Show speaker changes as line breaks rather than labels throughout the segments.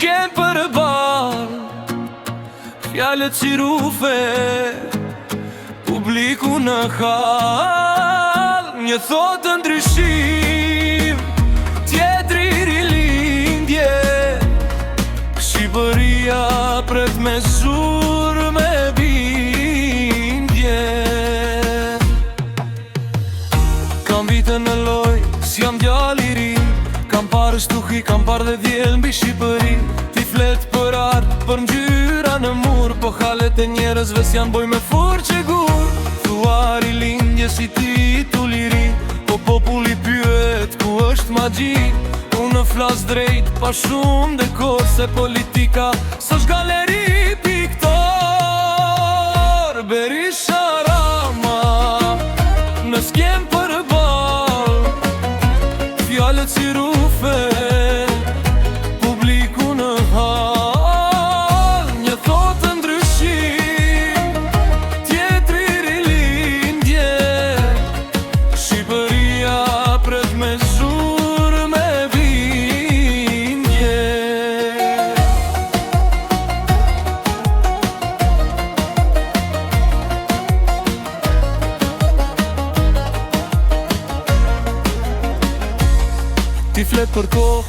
s'kem për bal, fjallet si rufe, publiku në hall. Një thotë ndryshim, tjetri rilindje, Shqipëria pret me zur me bindje. Kam vite në loj, si jam djali ri, kam parë shtuhi, kam parë dhe vjell mbi Shqipëri. Ti flet për art, për ngjyra në mur, po halet e njerëzve s'jan boj me furë që gur. Thuar i lindje si ti tu liri, po populli pyet ku është magji. Unë flas drejt pa shumë dekor, se politika s'është galeri piktor. Berisha Rama, në s'kem për bal, fjallet si rufe, publiku në hall. Një thotë ndryshim, tjetri rilindje, Shqipëria pret me zur me bindje. Ti flet për kohë,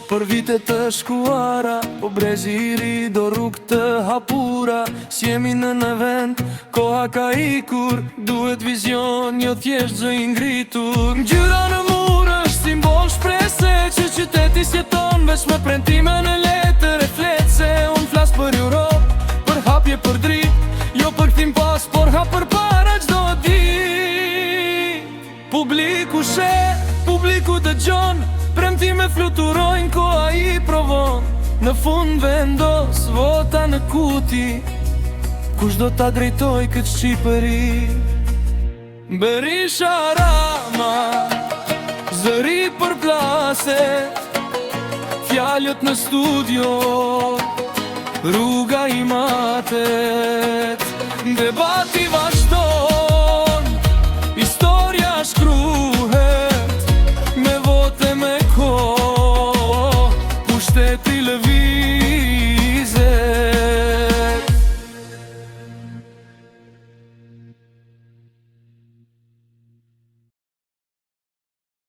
për vitet të shkuara, po brezi i ri do rrugë të hapura. S'jemi në vend, koha ka ikur, duhet vizion, jo thjesht zë i ngritur. Ngjyra në mur është simbol shprese, që qyteti s'jeton veç me prentime në letër e fletëse. Unë flas për Europë, për hapje për dritë, jo për kthim pas, por hap për para çdo ditë. Publiku sheh, publiku dëgjon, premtime fluturojnë, koha i provon. Në fund vendos vota në kuti, kush do ta drejtoj këtë Shqipëri? Berisha Rama, zëri për plaset, fjalët në studio, rruga i matet, debati vazhdon.